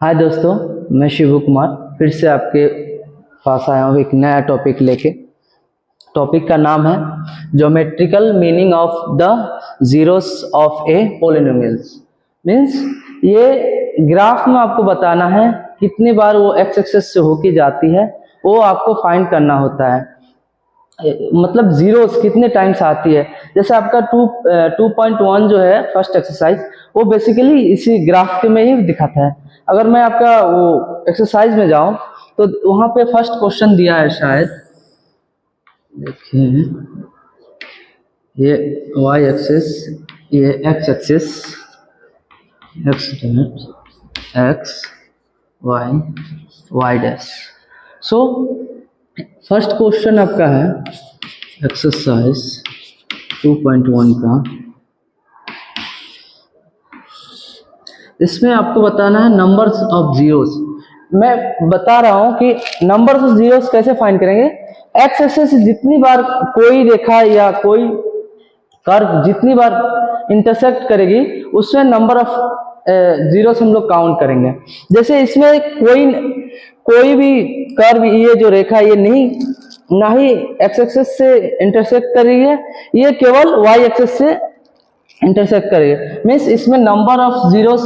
हाय दोस्तों, मैं शिव कुमार फिर से आपके पास आया हूँ एक नया टॉपिक लेके। टॉपिक का नाम है geometrical meaning of the zeros of A polynomials. Means ये ग्राफ में आपको बताना है कितनी बार वो एक्स एक्सिस से होके जाती है, वो आपको फाइंड करना होता है। मतलब जीरोस कितने टाइम्स आती है। जैसे आपका 2.1 जो है फर्स्ट एक्सरसाइज, वो बेसिकली इसी ग्राफ के में ही दिखाता है। अगर मैं आपका वो एक्सरसाइज में जाऊं तो वहां पे फर्स्ट क्वेश्चन दिया है, शायद देखिए, ये y एक्सिस, ये x axis, x y dash. So first question आपका है एक्सरसाइज 2.1 का। इसमें आपको बताना है नंबर्स ऑफ जीरोस। मैं बता रहा हूं कि नंबर्स ऑफ जीरोस कैसे फाइंड करेंगे। एक्स एक्सिस से जितनी बार कोई रेखा या कोई कर्व जितनी बार इंटरसेक्ट करेगी, उसमें नंबर ऑफ जीरोस हम लोग काउंट करेंगे। जैसे इसमें कोई भी कर्व, ये जो रेखा ये ना ही एक्स एक्सिस से इंटरसेक्ट करेगी, ये केवल वाई एक्सिस से इंटरसेक्ट करेगी। मीन्स इसमें नंबर ऑफ जीरोस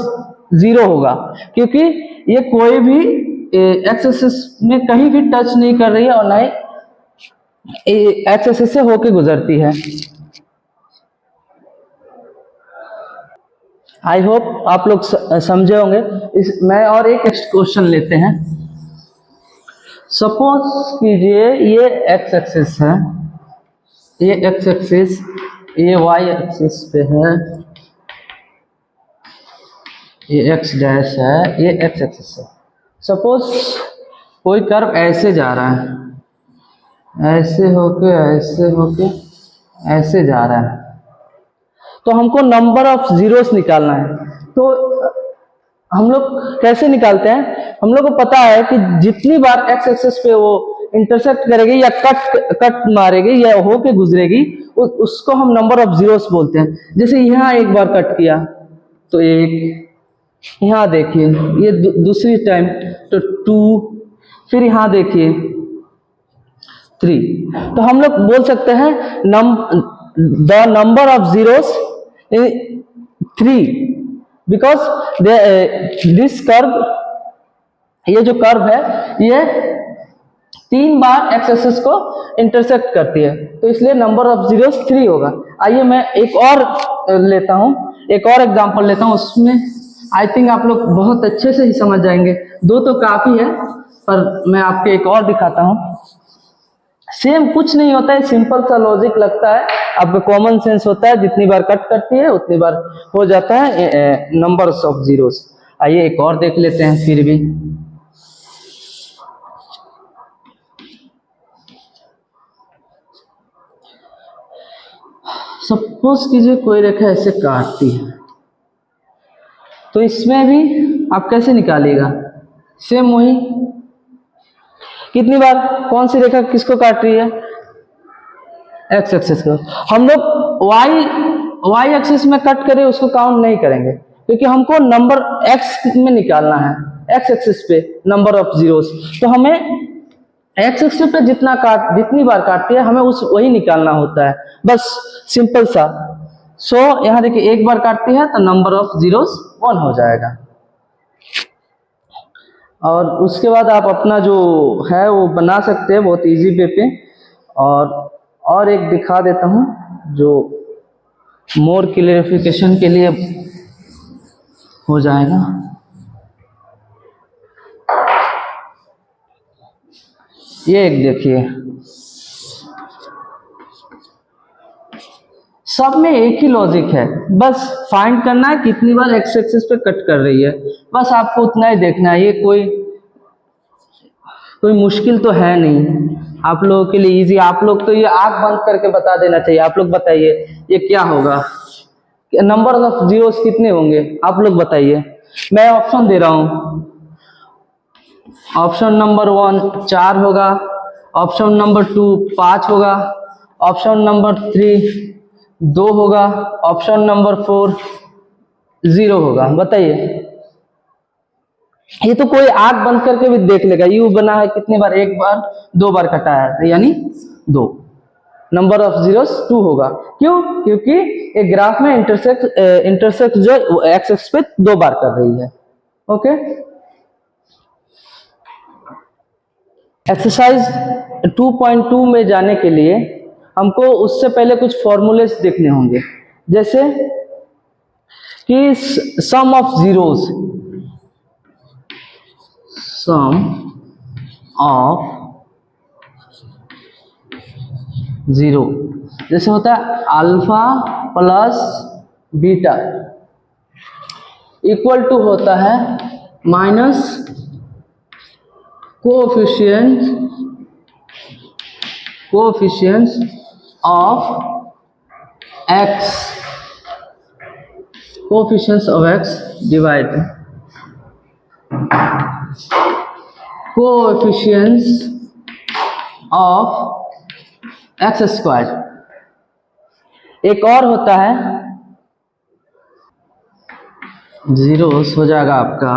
जीरो होगा, क्योंकि ये कोई भी एक्स एक्सिस में कहीं भी टच नहीं कर रही है और ना ही एक्स एक्सिस से होके गुजरती है। आई होप आप लोग समझे होंगे। मैं और एक क्वेश्चन लेते हैं। सपोज कीजिए ये एक्स एक्सिस है, ये एक्स एक्सिस, ये वाई एक्सिस पे है, ये एक्स डैश है, ये एक्स एक्सिस है। सपोज कोई कर्व ऐसे जा रहा है, ऐसे होके ऐसे जा रहा है, तो हमको नंबर ऑफ जीरोस निकालना है। तो हम लोग कैसे निकालते हैं? हम लोग को पता है कि जितनी बार एक्स एक्सिस पे वो इंटरसेक्ट करेगी या कट मारेगी या होके गुजरेगी, उसको हम नंबर ऑफ जीरोस बोलते हैं। जैसे यहाँ एक बार कट किया तो एक, यहाँ देखिए ये दूसरी टाइम तो 2, फिर यहाँ देखिए 3। तो हम लोग बोल सकते हैं the number of zeros 3, because this curve, ये जो कर्व है ये 3 बार एक्स एक्सिस को इंटरसेक्ट करती है, तो इसलिए नंबर ऑफ जीरोस 3 होगा। आइए मैं एक और लेता हूं, एक और एग्जांपल लेता हूं। उसमें आई थिंक आप लोग बहुत अच्छे से ही समझ जाएंगे। 2 तो काफी है, पर मैं आपको एक और दिखाता हूं। सेम कुछ नहीं होता है, सिंपल सा लॉजिक लगता है, आपका कॉमन सेंस होता है। जितनी बार कट करती है उतनी बार हो जाता है नंबर्स ऑफ जीरोस। आइए एक और देख लेते हैं फिर भी। सपोज कीजिए कोई रेखा ऐसे काटती है, तो इसमें भी आप कैसे निकालिएगा? सेम वही, कितनी बार कौन सी रेखा किसको काट रही है? एक्स एक्सिस को। हम लोग वाई एक्सिस में कट करें उसको काउंट नहीं करेंगे, क्योंकि हमको नंबर एक्स में निकालना है, एक्स एक्सिस पे नंबर ऑफ जीरोस। तो हमें एक्स एक्सिस पे जितनी बार काटती है हमें वही निकालना होता है, बस सिंपल सा। सो यहाँ देखिए एक बार काटती है तो नंबर ऑफ जीरोस 1 हो जाएगा। और उसके बाद आप अपना जो है वो बना सकते हैं बहुत इजी वे पे। और एक दिखा देता हूँ जो मोर क्लियरिफिकेशन के लिए हो जाएगा। ये एक देखिए, सब में एक ही लॉजिक है, बस फाइंड करना है कितनी बार एक्स एक्सिस पे कट कर रही है, बस आपको उतना ही देखना है। ये कोई मुश्किल तो है नहीं, आप लोगों के लिए इजी। आप लोग तो ये आंख बंद करके बता देना चाहिए। आप लोग बताइए ये क्या होगा, नंबर ऑफ जीरोस कितने होंगे? आप लोग बताइए। मैं ऑप्शन दे रहा हूं। ऑप्शन नंबर 1 4 होगा, ऑप्शन नंबर 2 5 होगा, ऑप्शन नंबर 3 2 होगा, ऑप्शन नंबर 4 0 होगा। बताइए। ये तो कोई आंख बंद करके भी देख लेगा। यू बना है कितनी बार, एक बार, दो बार कटा है, तो यानी 2। नंबर ऑफ जीरोस 2 होगा। क्यों? क्योंकि एक ग्राफ में इंटरसेक्ट जो एक्स एक्सिस पे 2 बार कर रही है। ओके, एक्सरसाइज 2.2 में जाने के लिए हमको उससे पहले कुछ फॉर्मूलेस देखने होंगे, जैसे कि sum of zeros, sum of zero, जैसे होता है alpha plus beta equal to होता है minus coefficients of x, coefficients of x divide coefficients of x square. एक और होता है जीरोस हो जाएगा आपका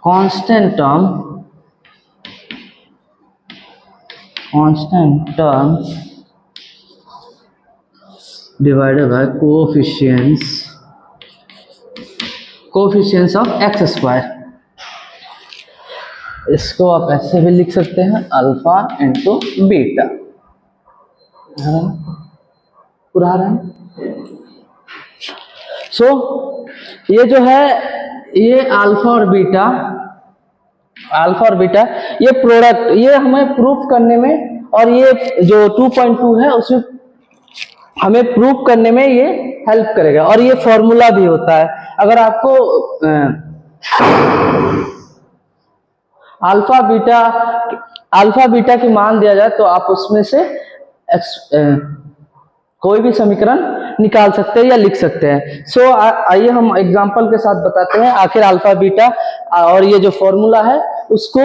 constant term divided by coefficients of x square. इसको आप ऐसे भी लिख सकते हैं, अल्फा इंटू बीटा। पूरा रहा है। सो ये जो है, ये अल्फा और बीटा ये प्रोडक्ट, ये हमें प्रूफ करने में, और ये जो 2.2 है उसमें हमें प्रूफ करने में ये हेल्प करेगा। और ये फॉर्मूला भी होता है। अगर आपको अल्फा बीटा की मान दिया जाए तो आप उसमें से कोई भी समीकरण निकाल सकते हैं या लिख सकते हैं। सो आइए हम एग्जांपल के साथ बताते हैं आखिर अल्फा बीटा और ये जो फॉर्मूला है उसको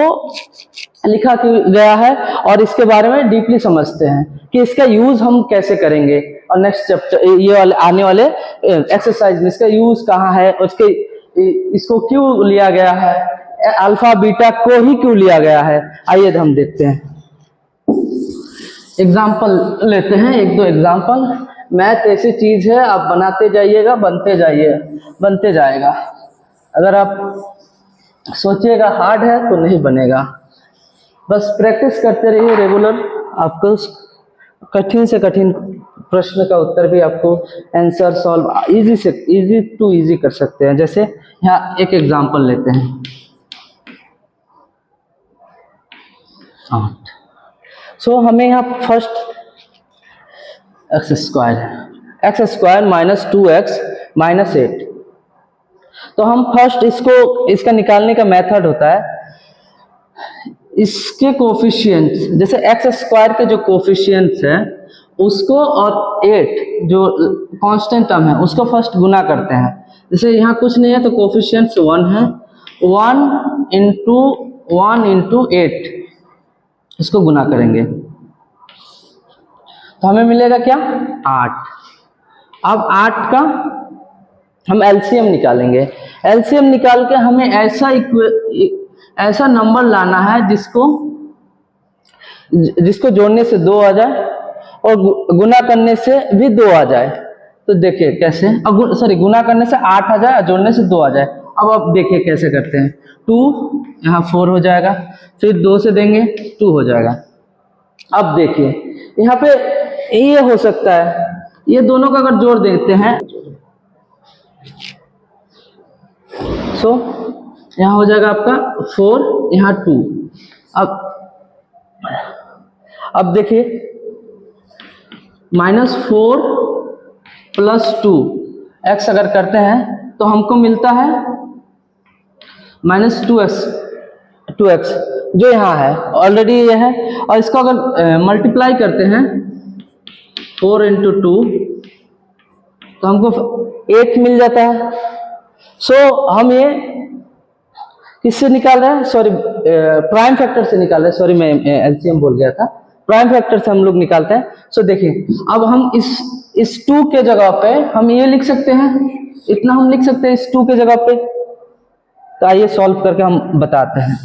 लिखा गया है, और इसके बारे में डीपली समझते हैं कि इसका यूज हम कैसे करेंगे। और नेक्स्ट चैप्टर, ये आने वाले एक्सरसाइज में इसका यूज कहाँ है, उसके इसको क्यों लिया गया है, अल्फा बीटा को ही क्यों लिया गया है, आइए हम देखते हैं। एग्जाम्पल लेते हैं, एक दो एग्जाम्पल। मैथ ऐसी चीज है, आप बनाते जाइएगा, बनते जाएगा। अगर आप सोचिएगा हार्ड है तो नहीं बनेगा। बस प्रैक्टिस करते रहिए रेगुलर, आपको कठिन से कठिन प्रश्न का उत्तर भी आपको answer solve easy to easy कर सकते हैं। जैसे यहाँ एक एग्जाम्पल लेते हैं, 8। सो हमें यहाँ first x square minus 2x minus 8। तो हम फर्स्ट इसका निकालने का मेथड होता है, इसके कोफिशिएंट्स, जैसे एक्स स्क्वायर के जो कोफिशिएंट्स हैं उसको और 8 जो कांस्टेंट टर्म है उसको फर्स्ट गुना करते हैं। जैसे यहाँ कुछ नहीं है तो कोफिशिएंट्स 1 है, 1 इंटू 8 इसको गुना करेंगे तो हमें मिलेगा क्या, 8। अब 8 का हम एलसीएम निकालेंगे। एलसीएम निकाल के हमें ऐसा नंबर लाना है जिसको जोड़ने से 2 आ जाए और गुना करने से भी 2 आ जाए। तो देखिए कैसे, अब गुना करने से 8 आ जाए और जोड़ने से 2 आ जाए। अब आप देखिए कैसे करते हैं, 2 यहाँ 4 हो जाएगा, फिर 2 से देंगे 2 हो जाएगा। अब देखिए यहाँ पे ये हो सकता है, ये दोनों का अगर जोड़ देते हैं सो यहाँ हो जाएगा आपका 4, यहाँ 2। अब देखिए -4 प्लस 2 एक्स अगर करते हैं तो हमको मिलता है -2x जो यहाँ है ऑलरेडी ये है। और इसको अगर मल्टीप्लाई करते हैं 4 इंटू 2 तो हमको 8 मिल जाता है। सो हम ये किससे निकाल रहे हैं, सॉरी प्राइम फैक्टर से निकाल रहे हैं, सॉरी मैं एलसीएम बोल गया था, प्राइम फैक्टर से हम लोग निकालते हैं। सो देखिए अब हम इस 2 के जगह पे हम ये लिख सकते हैं, इतना हम लिख सकते हैं इस 2 के जगह पे, तो आइए सॉल्व करके हम बताते हैं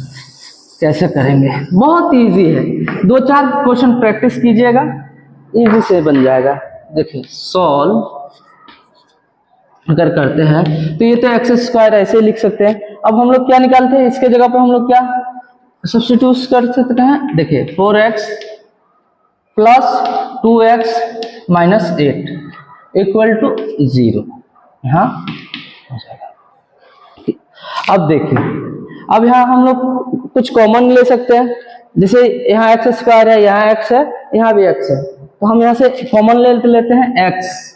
कैसे करेंगे। बहुत इजी है, 2-4 क्वेश्चन प्रैक्टिस कीजिएगा, इजी से बन जाएगा। देखिए सॉल्व अगर करते हैं तो ये तो एक्स स्क्वायर ऐसे ही लिख सकते हैं। अब हम लोग क्या निकालते हैं, इसके जगह पे हम लोग क्या सब्स्टिट्यूट कर सकते हैं। देखिए 4x plus 2x minus 8 equal to 0 यहाँ हो जाएगा। अब देखिए, अब यहाँ हम लोग कुछ कॉमन ले सकते हैं, जैसे यहाँ एक्स स्क्वायर है, यहाँ एक्स है, यहाँ भी एक्स है, तो हम यहाँ से कॉमन लेते हैं एक्स।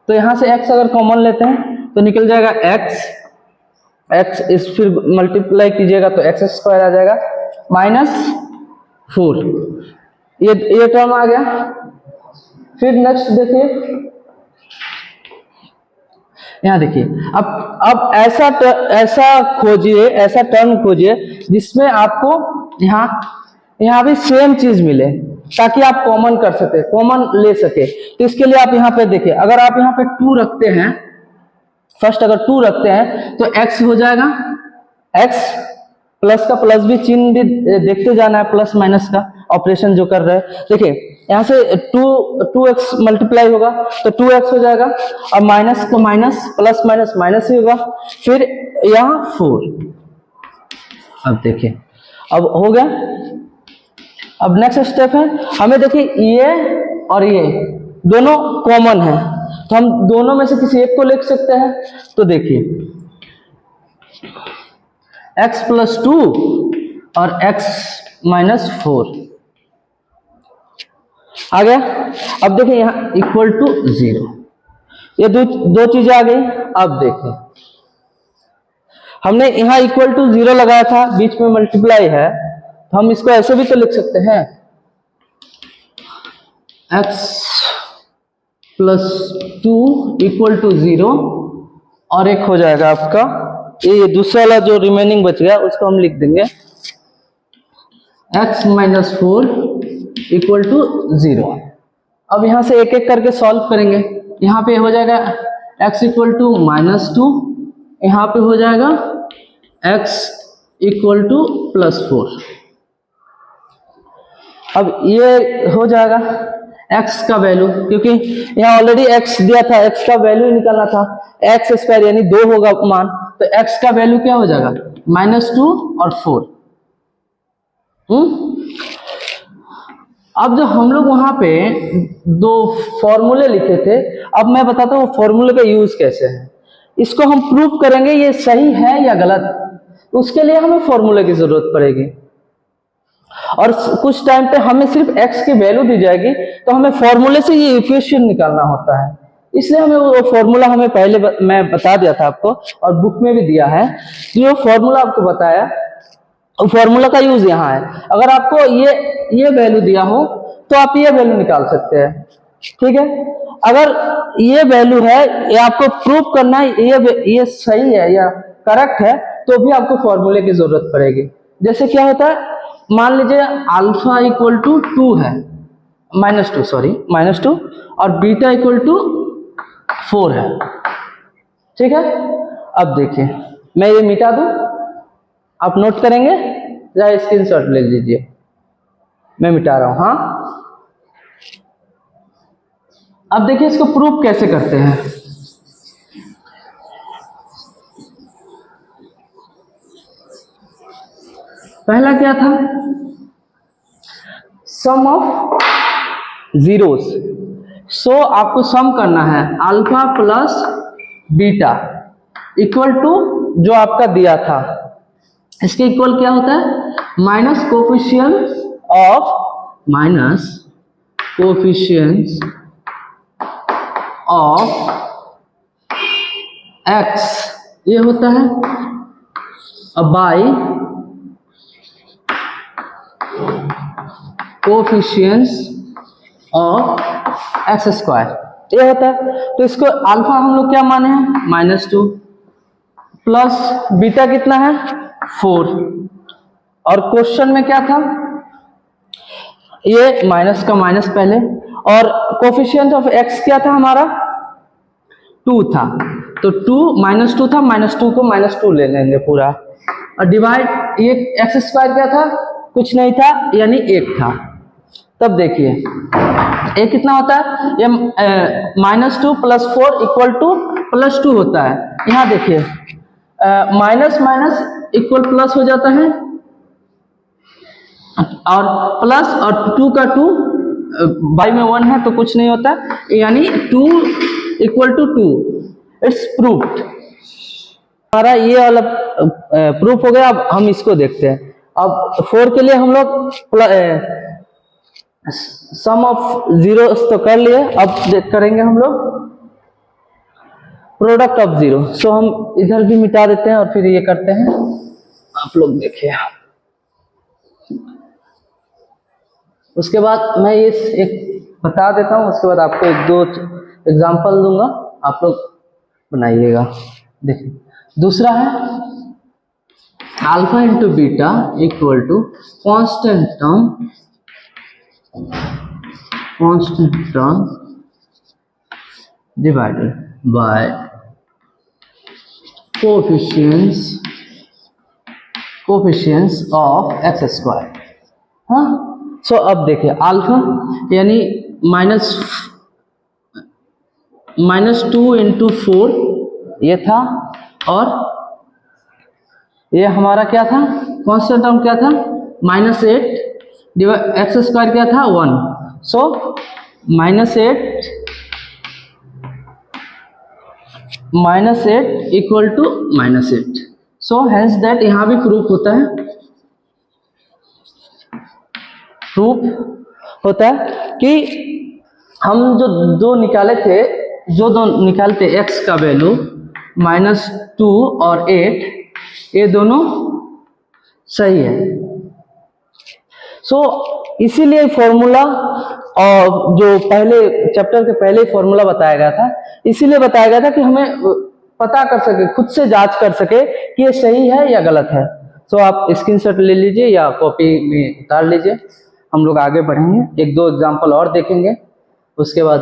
तो यहाँ से x अगर कॉमन लेते हैं तो निकल जाएगा x इस फिर मल्टीप्लाई कीजिएगा तो एक्स स्क्वायर आ जाएगा माइनस 4, ये टर्म आ गया। फिर नेक्स्ट देखिए, यहाँ देखिए, अब ऐसा खोजिए, ऐसा टर्म खोजिए जिसमें आपको यहाँ भी सेम चीज मिले, ताकि आप कॉमन कर सके, कॉमन ले सके। तो इसके लिए आप यहाँ पे देखिए, अगर आप यहाँ पे 2 रखते हैं, फर्स्ट अगर 2 रखते हैं तो x हो जाएगा, x प्लस का प्लस भी चिन्ह भी देखते जाना है, प्लस माइनस का ऑपरेशन जो कर रहे हैं। देखिए यहाँ से 2x मल्टीप्लाई होगा तो 2x हो जाएगा, और माइनस का माइनस, प्लस माइनस माइनस ही होगा, फिर यहाँ 4। अब देखिए, अब हो गया। अब नेक्स्ट स्टेप है, हमें देखिए ये और ये दोनों कॉमन है, तो हम दोनों में से किसी एक को लिख सकते हैं। तो देखिए x प्लस 2 और x माइनस 4 आ गया। अब देखिए यहाँ इक्वल टू 0, ये दो चीजें आ गई। अब देखिए, हमने यहाँ इक्वल टू 0 लगाया था, बीच में मल्टीप्लाई है, तो हम इसको ऐसे भी तो लिख सकते हैं, x प्लस 2 इक्वल टू 0, और एक हो जाएगा आपका ये दूसरा वाला जो रिमेनिंग बच गया उसको हम लिख देंगे x माइनस 4 इक्वल टू 0। अब यहां से एक एक करके सॉल्व करेंगे। यहाँ पे हो जाएगा x इक्वल टू माइनस 2, यहाँ पे हो जाएगा x इक्वल टू प्लस 4। अब ये हो जाएगा x का वैल्यू, क्योंकि यहाँ ऑलरेडी x दिया था, x का वैल्यू निकालना था, x स्क्वायर यानी 2 होगा मान, तो x का वैल्यू क्या हो जाएगा -2 और 4। अब जो हम लोग वहां पे 2 फॉर्मूले लिखे थे, अब मैं बताता हूँ फॉर्मूले का यूज कैसे है। इसको हम प्रूव करेंगे ये सही है या गलत, उसके लिए हमें फॉर्मूले की जरूरत पड़ेगी, और कुछ टाइम पे हमें सिर्फ x की वैल्यू दी जाएगी, तो हमें फॉर्मूले से ये इक्वेशन निकालना होता है। इसलिए हमें वो फॉर्मूला हमें पहले मैं बता दिया था आपको, और बुक में भी दिया है, जो फॉर्मूला आपको बताया, फॉर्मूला का यूज यहाँ है। अगर आपको ये वैल्यू दिया हो तो आप ये वैल्यू निकाल सकते हैं, ठीक है। अगर ये वैल्यू है, ये आपको प्रूव करना है ये सही है या करेक्ट है, तो भी आपको फॉर्मूले की जरूरत पड़ेगी। जैसे क्या होता है, मान लीजिए अल्फा इक्वल टू 2 है, -2 और बीटा इक्वल टू 4 है, ठीक है। अब देखिए, मैं ये मिटा दूं, आप नोट करेंगे या स्क्रीनशॉट ले लीजिए, मैं मिटा रहा हूं। हाँ, अब देखिए इसको प्रूफ कैसे करते हैं। पहला क्या था, सम ऑफ जीरोस। सो आपको सम करना है alpha plus beta equal to जो आपका दिया था, इसके इक्वल क्या होता है, माइनस कोफिशिएंट्स ऑफ x, ये होता है, अब by coefficients of x square, ये होता है। तो इसको अल्फा हम लोग क्या माने हैं, -2 प्लस बीटा कितना है 4, और क्वेश्चन में क्या था, ये माइनस का माइनस पहले, और कोफिशिएंट ऑफ एक्स क्या था हमारा 2 था, तो -2 था, -2 को -2 ले लेंगे पूरा, और डिवाइड ये एक्स स्क्वायर क्या था, कुछ नहीं था यानी 1 था। तब देखिए ये कितना होता है, ये -2 + 4 = +2 होता है। यहाँ देखिए माइनस माइनस इक्वल प्लस हो जाता है और प्लस और 2 का 2 बाई में 1 है तो कुछ नहीं होता, यानी 2 = 2। It's proofed. हमारा ये वाला प्रूफ हो गया। अब हम इसको देखते हैं। अब 4 के लिए हम लोग सम ऑफ जीरोस तो कर लिए, अब करेंगे हम लोग प्रोडक्ट ऑफ जीरो। सो हम इधर भी मिटा देते हैं और फिर ये करते हैं। आप लोग देखिए, उसके बाद मैं ये एक बता देता हूँ, उसके बाद आपको 1-2 एग्जांपल दूंगा, आप लोग बनाइएगा। देखिए दूसरा है alpha into beta equal to constant term divided by coefficients of x square. हाँ, सो अब देखिए अल्फा यानी -2 × 4 ये था, और ये हमारा क्या था, कांस्टेंट टर्म क्या था, -8 एक्स स्क्वायर क्या था 1। सो -8 = -8। सो हेंस दैट यहाँ भी प्रूफ होता है, कि हम जो दो निकाले थे x का वैल्यू -2 और 8, ये दोनों सही है। सो इसीलिए फॉर्मूला, और जो पहले चैप्टर के पहले फॉर्मूला बताया गया था, इसीलिए बताया गया था कि हमें पता कर सके, खुद से जांच कर सके कि ये सही है या गलत है। सो आप स्क्रीनशॉट ले लीजिए या कॉपी में उतार लीजिए। हम लोग आगे बढ़ेंगे, 1-2 एग्जाम्पल और देखेंगे, उसके बाद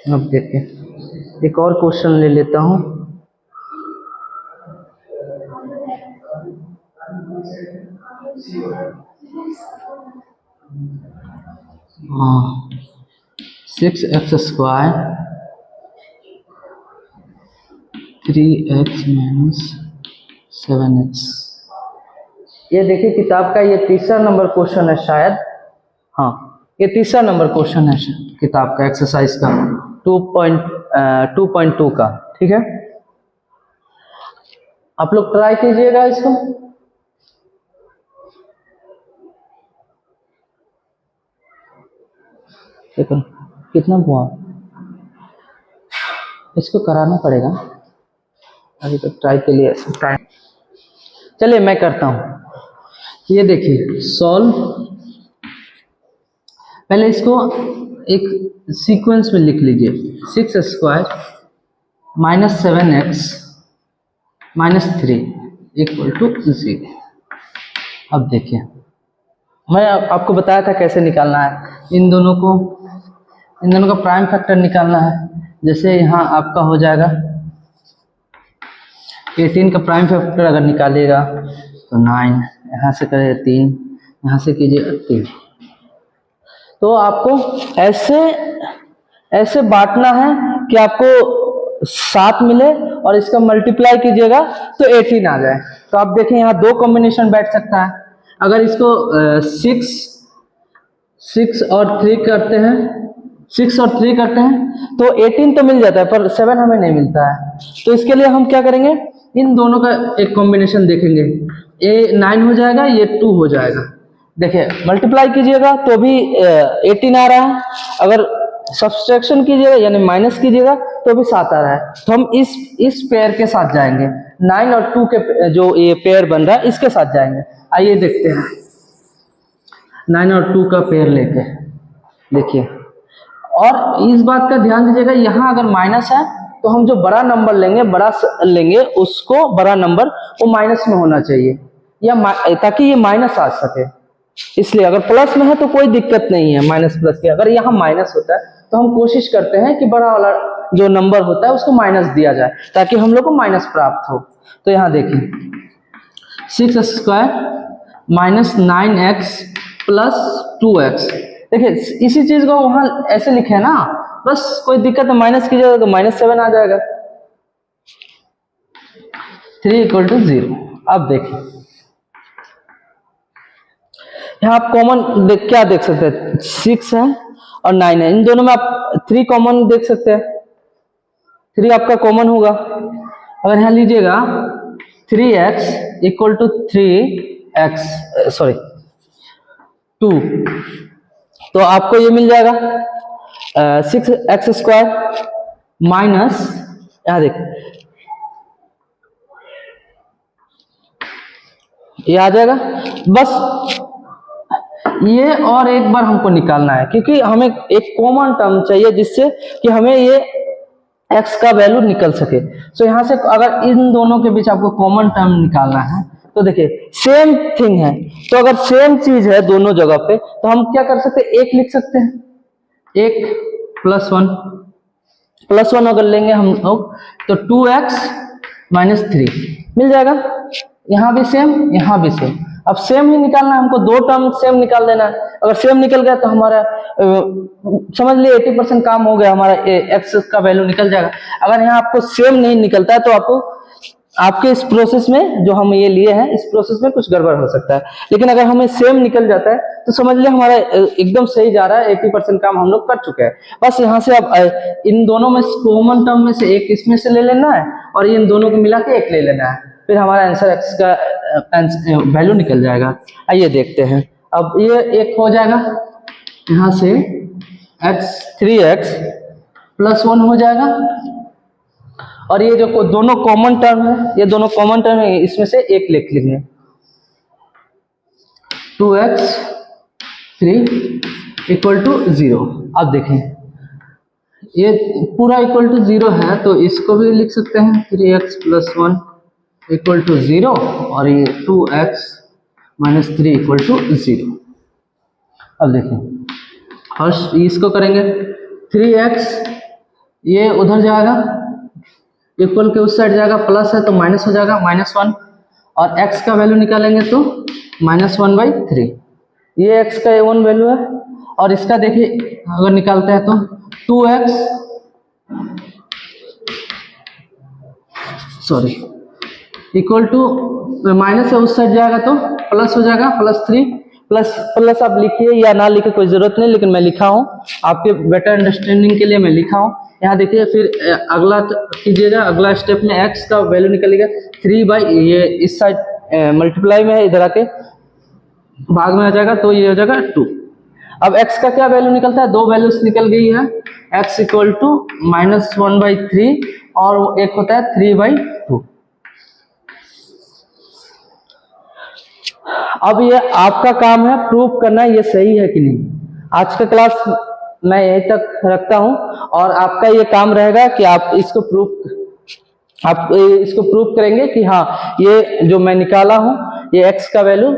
अब देखिए एक और क्वेश्चन ले लेता हूँ। हाँ, 6x² 3x - 7x। ये देखिए किताब का ये 3रा नंबर क्वेश्चन है शायद। हाँ, ये 3रा नंबर क्वेश्चन है किताब का, एक्सरसाइज का 2.2 का। ठीक है, आप लोग ट्राई कीजिएगा इसको। देखो कितना हुआ, इसको कराना पड़ेगा अभी तो ट्राई के लिए टाइम। चलिए मैं करता हूँ। ये देखिए सॉल्व, पहले इसको एक सीक्वेंस में लिख लीजिए। 6² - 7x - 3 = 0। अब देखिए मैं आपको बताया था कैसे निकालना है। इन दोनों का प्राइम फैक्टर निकालना है। जैसे यहाँ आपका हो जाएगा 18 का प्राइम फैक्टर अगर निकालिएगा तो 9, यहाँ से करें 3, यहाँ से कीजिए 3। तो आपको ऐसे बांटना है कि आपको 7 मिले और इसका मल्टीप्लाई कीजिएगा तो 18 आ जाए। तो आप देखें यहाँ 2 कॉम्बिनेशन बैठ सकता है। अगर इसको 6 और 3 करते हैं तो 18 तो मिल जाता है, पर 7 हमें नहीं मिलता है। तो इसके लिए हम क्या करेंगे, इन दोनों का एक कॉम्बिनेशन देखेंगे। ये 9 हो जाएगा, ये 2 हो जाएगा। देखिए मल्टीप्लाई कीजिएगा तो भी 18 आ रहा है, अगर सब्सट्रैक्शन कीजिएगा यानी माइनस कीजिएगा तो भी 7 आ रहा है। तो हम इस पेयर के साथ जाएंगे, 9 और 2 के जो ये पेयर बन रहा है इसके साथ जाएंगे। आइए देखते हैं 9 और 2 का पेयर लेके। देखिए, और इस बात का ध्यान दीजिएगा, यहाँ अगर माइनस है तो हम जो बड़ा नंबर लेंगे उसको बड़ा नंबर वो माइनस में होना चाहिए, या ताकि ये माइनस आ सके। इसलिए अगर प्लस में है तो कोई दिक्कत नहीं है माइनस प्लस की। अगर यहाँ माइनस होता है तो हम कोशिश करते हैं कि बड़ा वाला जो नंबर होता है उसको माइनस दिया जाए ताकि हम लोग को माइनस प्राप्त हो। तो यहाँ देखिए 6² माइनस 9x प्लस 2x। देखिए इसी चीज को वहां ऐसे लिखे है ना, बस कोई दिक्कत है माइनस कीजिएगा तो -7 आ जाएगा। 3 = 0। अब देखिए यहाँ आप कॉमन क्या देख सकते हैं, 6 है और 9 है, इन दोनों में आप 3 कॉमन देख सकते हैं, 3 आपका कॉमन होगा। अगर यहाँ लीजिएगा 3x = 3x 2, तो आपको ये मिल जाएगा 6x² माइनस, यहाँ देख ये आ जाएगा। बस ये और एक बार हमको निकालना है क्योंकि हमें एक कॉमन टर्म चाहिए जिससे कि हमें ये x का वैल्यू निकल सके। तो यहाँ से अगर इन दोनों के बीच आपको कॉमन टर्म निकालना है तो देखिए सेम थिंग है, तो अगर सेम चीज है दोनों जगह पे तो हम क्या कर सकते हैं, एक लिख सकते हैं, 1 + 1 अगर लेंगे हम लोग तो 2x - 3 मिल जाएगा। यहाँ भी सेम, यहाँ भी सेम। अब सेम ही निकालना है हमको, दो टर्म सेम निकाल देना है। अगर सेम निकल गया तो हमारा समझ लिए 80% काम हो गया, हमारा x का वैल्यू निकल जाएगा। अगर यहाँ आपको सेम नहीं निकलता है तो आपको आपके इस प्रोसेस में जो हम ये लिए हैं इस प्रोसेस में कुछ गड़बड़ हो सकता है, लेकिन अगर हमें सेम निकल जाता है तो समझ लिया हमारा एकदम सही जा रहा है, 80% काम हम लोग कर चुके हैं। बस यहाँ से अब इन दोनों में कॉमन टर्म में से एक इसमें से ले लेना है और इन दोनों को मिला के एक ले लेना है, फिर हमारा आंसर x का वैल्यू निकल जाएगा। आइए देखते हैं। अब ये एक हो जाएगा, यहाँ से 3x + 1 हो जाएगा और ये जो दोनों कॉमन टर्म है, ये दोनों कॉमन टर्म है, इसमें से एक लिख लेंगे 2x 3 = 0। अब देखें ये पूरा =0 है तो इसको भी लिख सकते हैं 3x + 1 = 0 और ये 2x - 3 = 0। अब देखें फर्स्ट इसको करेंगे, 3x ये उधर जाएगा, इक्वल के उस साइड जाएगा, प्लस है तो माइनस हो जाएगा -1 और x का वैल्यू निकालेंगे तो -1/3। ये x का 1 वैल्यू है और इसका देखिए अगर निकालते हैं तो 2x = माइनस है उस साइड जाएगा तो प्लस हो जाएगा +3 प्लस आप लिखिए या ना लिखे कोई जरूरत नहीं, लेकिन मैं लिखा हूँ आपके बेटर अंडरस्टैंडिंग के लिए मैं लिखा हूँ। यहाँ देखिए फिर अगला कीजिएगा, अगला स्टेप में x का वैल्यू निकलेगा 3 ये इस साइड मल्टीप्लाई में है, इधर आके भाग में आ जाएगा तो ये हो जाएगा 2। अब x का क्या वैल्यू निकलता है, दो वैल्यूज निकल गई है, x = -1/3 और एक होता है 3/2। अब ये आपका काम है प्रूफ करना ये सही है कि नहीं। आज का क्लास मैं यहीं तक रखता हूं और आपका ये काम रहेगा कि आप इसको प्रूफ करेंगे कि हाँ ये जो मैं निकाला हूं ये x का वैल्यू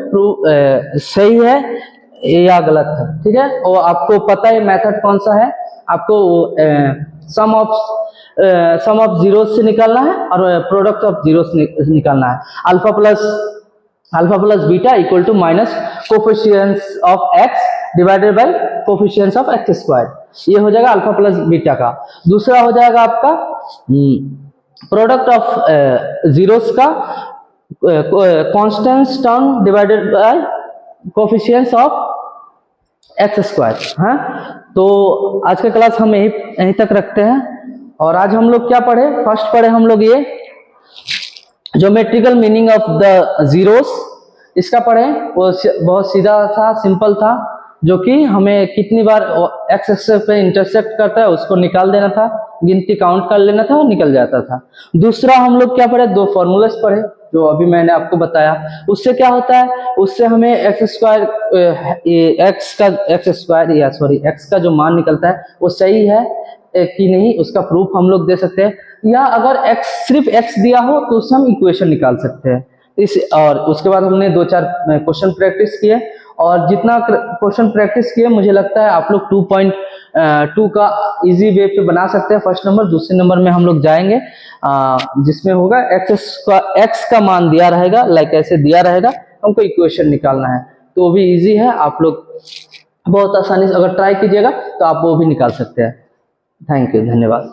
सही है या गलत है, ठीक है। और आपको पता है मेथड कौन सा है, आपको सम ऑफ जीरोस से निकालना है और प्रोडक्ट ऑफ जीरोस निकालना है। Alpha plus beta equal to minus coefficients of x divided by coefficients of x², ये हो जाएगा अल्फा प्लस बीटा का। दूसरा हो जाएगा आपका प्रोडक्ट ऑफ जीरोस का constant term divided by coefficients of x²। हाँ, तो आज का क्लास हम यहीं तक रखते हैं। और आज हम लोग क्या पढ़े, फर्स्ट पढ़े हम लोग ये geometrical meaning of the zeros, इसका पढ़े, वो बहुत सीधा था, सिंपल था, जो कि हमें कितनी बार एक्स एक्सिस पे इंटरसेक्ट करता है उसको निकाल देना था, गिनती काउंट कर लेना था और निकल जाता था। दूसरा हम लोग क्या पढ़े, दो फॉर्मूलास पढ़े जो अभी मैंने आपको बताया। उससे क्या होता है, उससे हमें एक्स का जो मान निकलता है वो सही है कि नहीं उसका प्रूफ हम लोग दे सकते हैं, या अगर x सिर्फ x दिया हो तो उससे हम इक्वेशन निकाल सकते हैं। और उसके बाद हमने 2-4 क्वेश्चन प्रैक्टिस किए और जितना क्वेश्चन प्रैक्टिस किए मुझे लगता है आप लोग 2.2 का इजी वे पे बना सकते हैं फर्स्ट नंबर। दूसरे नंबर में हम लोग जाएंगे जिसमें होगा एक्स का मान दिया रहेगा, लाइक ऐसे दिया रहेगा, हमको इक्वेशन निकालना है, तो वो भी इजी है। आप लोग बहुत आसानी से अगर ट्राई कीजिएगा तो आप वो भी निकाल सकते हैं। थैंक यू, धन्यवाद।